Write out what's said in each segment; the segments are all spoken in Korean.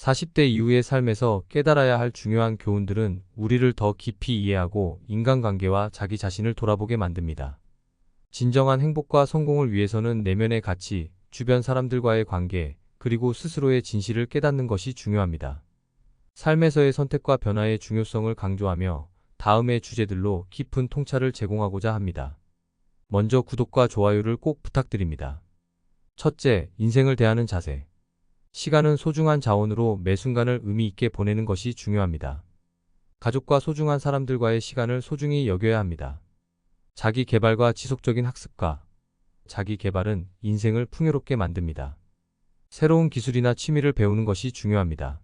40대 이후의 삶에서 깨달아야 할 중요한 교훈들은 우리를 더 깊이 이해하고 인간관계와 자기 자신을 돌아보게 만듭니다. 진정한 행복과 성공을 위해서는 내면의 가치, 주변 사람들과의 관계, 그리고 스스로의 진실을 깨닫는 것이 중요합니다. 삶에서의 선택과 변화의 중요성을 강조하며 다음의 주제들로 깊은 통찰을 제공하고자 합니다. 먼저 구독과 좋아요를 꼭 부탁드립니다. 첫째, 인생을 대하는 자세. 시간은 소중한 자원으로 매 순간을 의미 있게 보내는 것이 중요합니다. 가족과 소중한 사람들과의 시간을 소중히 여겨야 합니다. 자기 개발과 지속적인 학습과 자기 개발은 인생을 풍요롭게 만듭니다. 새로운 기술이나 취미를 배우는 것이 중요합니다.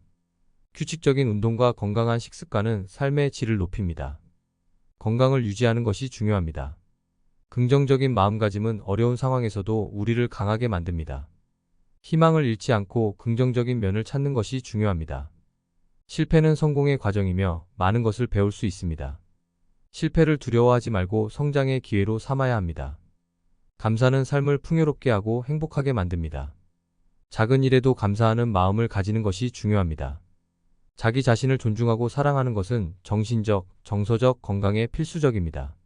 규칙적인 운동과 건강한 식습관은 삶의 질을 높입니다. 건강을 유지하는 것이 중요합니다. 긍정적인 마음가짐은 어려운 상황에서도 우리를 강하게 만듭니다. 희망을 잃지 않고 긍정적인 면을 찾는 것이 중요합니다. 실패는 성공의 과정이며 많은 것을 배울 수 있습니다. 실패를 두려워하지 말고 성장의 기회로 삼아야 합니다. 감사는 삶을 풍요롭게 하고 행복하게 만듭니다. 작은 일에도 감사하는 마음을 가지는 것이 중요합니다. 자기 자신을 존중하고 사랑하는 것은 정신적, 정서적 건강에 필수적입니다.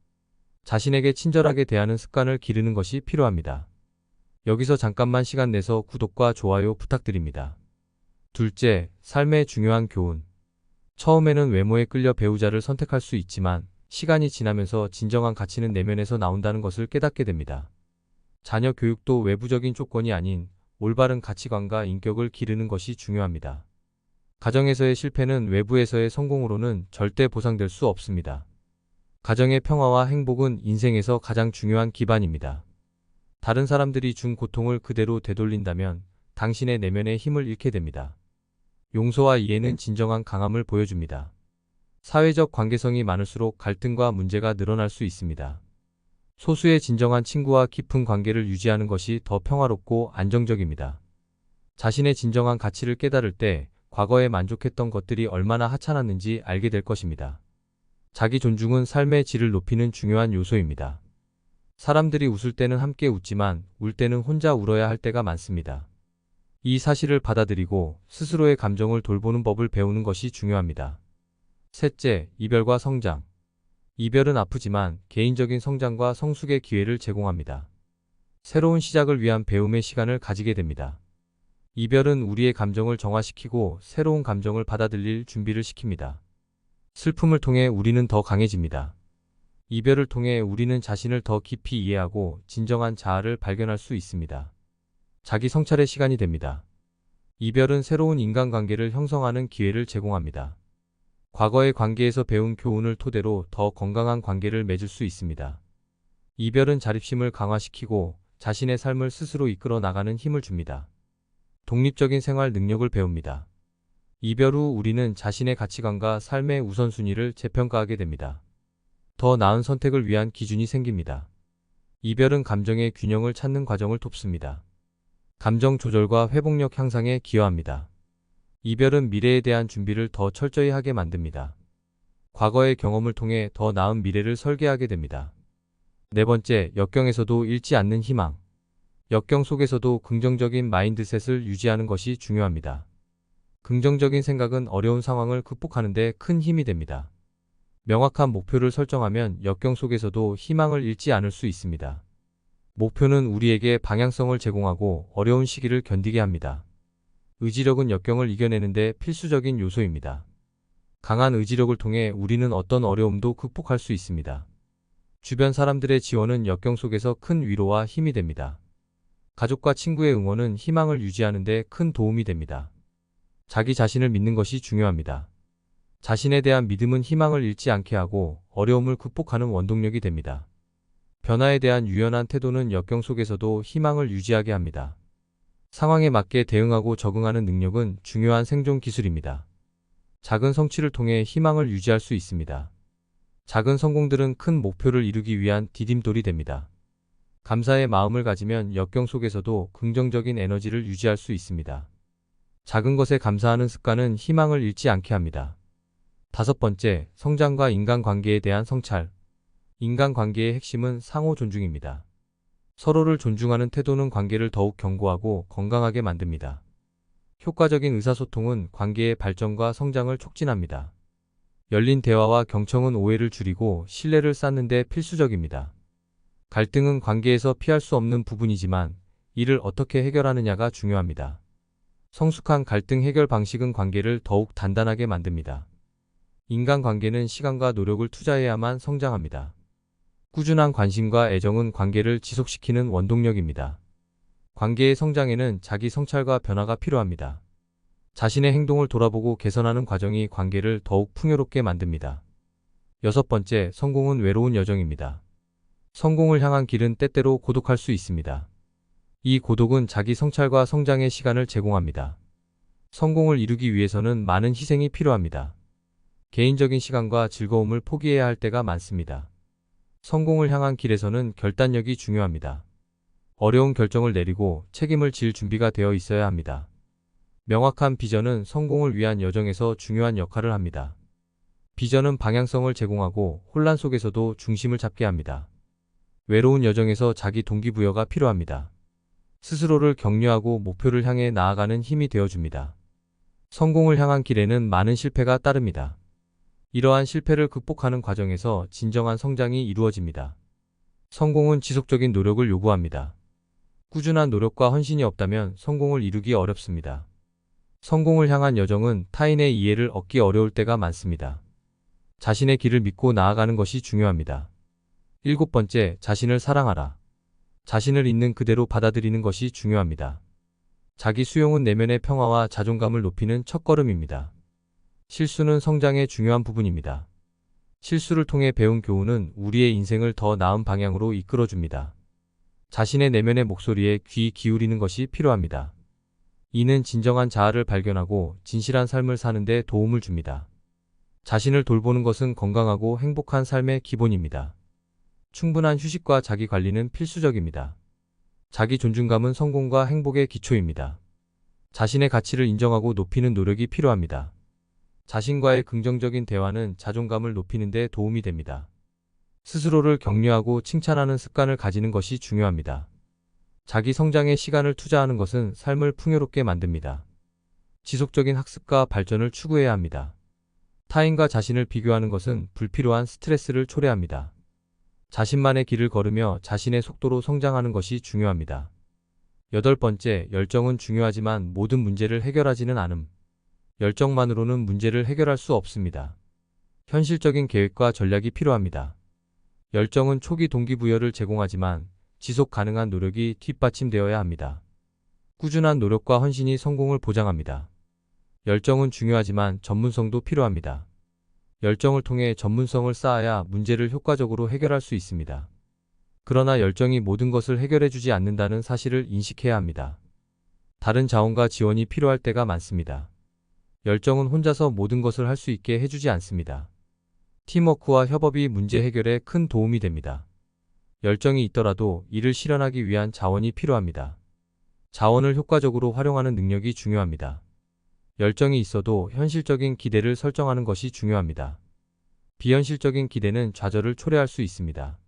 자신에게 친절하게 대하는 습관을 기르는 것이 필요합니다. 여기서 잠깐만 시간 내서 구독과 좋아요 부탁드립니다. 둘째, 삶의 중요한 교훈. 처음에는 외모에 끌려 배우자를 선택할 수 있지만 시간이 지나면서 진정한 가치는 내면에서 나온다는 것을 깨닫게 됩니다. 자녀 교육도 외부적인 조건이 아닌 올바른 가치관과 인격을 기르는 것이 중요합니다. 가정에서의 실패는 외부에서의 성공으로는 절대 보상될 수 없습니다. 가정의 평화와 행복은 인생에서 가장 중요한 기반입니다. 다른 사람들이 준 고통을 그대로 되돌린다면 당신의 내면의 힘을 잃게 됩니다. 용서와 이해는 진정한 강함을 보여줍니다. 사회적 관계성이 많을수록 갈등과 문제가 늘어날 수 있습니다. 소수의 진정한 친구와 깊은 관계를 유지하는 것이 더 평화롭고 안정적입니다. 자신의 진정한 가치를 깨달을 때 과거에 만족했던 것들이 얼마나 하찮았는지 알게 될 것입니다. 자기 존중은 삶의 질을 높이는 중요한 요소입니다. 사람들이 웃을 때는 함께 웃지만 울 때는 혼자 울어야 할 때가 많습니다. 이 사실을 받아들이고 스스로의 감정을 돌보는 법을 배우는 것이 중요합니다. 셋째, 이별과 성장. 이별은 아프지만 개인적인 성장과 성숙의 기회를 제공합니다. 새로운 시작을 위한 배움의 시간을 가지게 됩니다. 이별은 우리의 감정을 정화시키고 새로운 감정을 받아들일 준비를 시킵니다. 슬픔을 통해 우리는 더 강해집니다. 이별을 통해 우리는 자신을 더 깊이 이해하고 진정한 자아를 발견할 수 있습니다. 자기 성찰의 시간이 됩니다. 이별은 새로운 인간관계를 형성하는 기회를 제공합니다. 과거의 관계에서 배운 교훈을 토대로 더 건강한 관계를 맺을 수 있습니다. 이별은 자립심을 강화시키고 자신의 삶을 스스로 이끌어 나가는 힘을 줍니다. 독립적인 생활 능력을 배웁니다. 이별 후 우리는 자신의 가치관과 삶의 우선순위를 재평가하게 됩니다. 더 나은 선택을 위한 기준이 생깁니다. 이별은 감정의 균형을 찾는 과정을 돕습니다. 감정 조절과 회복력 향상에 기여합니다. 이별은 미래에 대한 준비를 더 철저히 하게 만듭니다. 과거의 경험을 통해 더 나은 미래를 설계하게 됩니다. 네 번째, 역경에서도 잃지 않는 희망. 역경 속에서도 긍정적인 마인드셋을 유지하는 것이 중요합니다. 긍정적인 생각은 어려운 상황을 극복하는 데 큰 힘이 됩니다. 명확한 목표를 설정하면 역경 속에서도 희망을 잃지 않을 수 있습니다. 목표는 우리에게 방향성을 제공하고 어려운 시기를 견디게 합니다. 의지력은 역경을 이겨내는 데 필수적인 요소입니다. 강한 의지력을 통해 우리는 어떤 어려움도 극복할 수 있습니다. 주변 사람들의 지원은 역경 속에서 큰 위로와 힘이 됩니다. 가족과 친구의 응원은 희망을 유지하는 데 큰 도움이 됩니다. 자기 자신을 믿는 것이 중요합니다. 자신에 대한 믿음은 희망을 잃지 않게 하고 어려움을 극복하는 원동력이 됩니다. 변화에 대한 유연한 태도는 역경 속에서도 희망을 유지하게 합니다. 상황에 맞게 대응하고 적응하는 능력은 중요한 생존 기술입니다. 작은 성취를 통해 희망을 유지할 수 있습니다. 작은 성공들은 큰 목표를 이루기 위한 디딤돌이 됩니다. 감사의 마음을 가지면 역경 속에서도 긍정적인 에너지를 유지할 수 있습니다. 작은 것에 감사하는 습관은 희망을 잃지 않게 합니다. 다섯 번째, 성장과 인간관계에 대한 성찰. 인간관계의 핵심은 상호 존중입니다. 서로를 존중하는 태도는 관계를 더욱 견고하고 건강하게 만듭니다. 효과적인 의사소통은 관계의 발전과 성장을 촉진합니다. 열린 대화와 경청은 오해를 줄이고 신뢰를 쌓는 데 필수적입니다. 갈등은 관계에서 피할 수 없는 부분이지만 이를 어떻게 해결하느냐가 중요합니다. 성숙한 갈등 해결 방식은 관계를 더욱 단단하게 만듭니다. 인간관계는 시간과 노력을 투자해야만 성장합니다. 꾸준한 관심과 애정은 관계를 지속시키는 원동력입니다. 관계의 성장에는 자기 성찰과 변화가 필요합니다. 자신의 행동을 돌아보고 개선하는 과정이 관계를 더욱 풍요롭게 만듭니다. 여섯 번째, 성공은 외로운 여정입니다. 성공을 향한 길은 때때로 고독할 수 있습니다. 이 고독은 자기 성찰과 성장의 시간을 제공합니다. 성공을 이루기 위해서는 많은 희생이 필요합니다. 개인적인 시간과 즐거움을 포기해야 할 때가 많습니다. 성공을 향한 길에서는 결단력이 중요합니다. 어려운 결정을 내리고 책임을 질 준비가 되어 있어야 합니다. 명확한 비전은 성공을 위한 여정에서 중요한 역할을 합니다. 비전은 방향성을 제공하고 혼란 속에서도 중심을 잡게 합니다. 외로운 여정에서 자기 동기부여가 필요합니다. 스스로를 격려하고 목표를 향해 나아가는 힘이 되어줍니다. 성공을 향한 길에는 많은 실패가 따릅니다. 이러한 실패를 극복하는 과정에서 진정한 성장이 이루어집니다. 성공은 지속적인 노력을 요구합니다. 꾸준한 노력과 헌신이 없다면 성공을 이루기 어렵습니다. 성공을 향한 여정은 타인의 이해를 얻기 어려울 때가 많습니다. 자신의 길을 믿고 나아가는 것이 중요합니다. 일곱 번째, 자신을 사랑하라. 자신을 있는 그대로 받아들이는 것이 중요합니다. 자기 수용은 내면의 평화와 자존감을 높이는 첫걸음입니다. 실수는 성장의 중요한 부분입니다. 실수를 통해 배운 교훈은 우리의 인생을 더 나은 방향으로 이끌어줍니다. 자신의 내면의 목소리에 귀 기울이는 것이 필요합니다. 이는 진정한 자아를 발견하고 진실한 삶을 사는 데 도움을 줍니다. 자신을 돌보는 것은 건강하고 행복한 삶의 기본입니다. 충분한 휴식과 자기 관리는 필수적입니다. 자기 존중감은 성공과 행복의 기초입니다. 자신의 가치를 인정하고 높이는 노력이 필요합니다. 자신과의 긍정적인 대화는 자존감을 높이는 데 도움이 됩니다. 스스로를 격려하고 칭찬하는 습관을 가지는 것이 중요합니다. 자기 성장에 시간을 투자하는 것은 삶을 풍요롭게 만듭니다. 지속적인 학습과 발전을 추구해야 합니다. 타인과 자신을 비교하는 것은 불필요한 스트레스를 초래합니다. 자신만의 길을 걸으며 자신의 속도로 성장하는 것이 중요합니다. 여덟 번째, 열정은 중요하지만 모든 문제를 해결하지는 않음. 열정만으로는 문제를 해결할 수 없습니다. 현실적인 계획과 전략이 필요합니다. 열정은 초기 동기부여를 제공하지만 지속 가능한 노력이 뒷받침되어야 합니다. 꾸준한 노력과 헌신이 성공을 보장합니다. 열정은 중요하지만 전문성도 필요합니다. 열정을 통해 전문성을 쌓아야 문제를 효과적으로 해결할 수 있습니다. 그러나 열정이 모든 것을 해결해주지 않는다는 사실을 인식해야 합니다. 다른 자원과 지원이 필요할 때가 많습니다. 열정은 혼자서 모든 것을 할 수 있게 해주지 않습니다. 팀워크와 협업이 문제 해결에 큰 도움이 됩니다. 열정이 있더라도 이를 실현하기 위한 자원이 필요합니다. 자원을 효과적으로 활용하는 능력이 중요합니다. 열정이 있어도 현실적인 기대를 설정하는 것이 중요합니다. 비현실적인 기대는 좌절을 초래할 수 있습니다.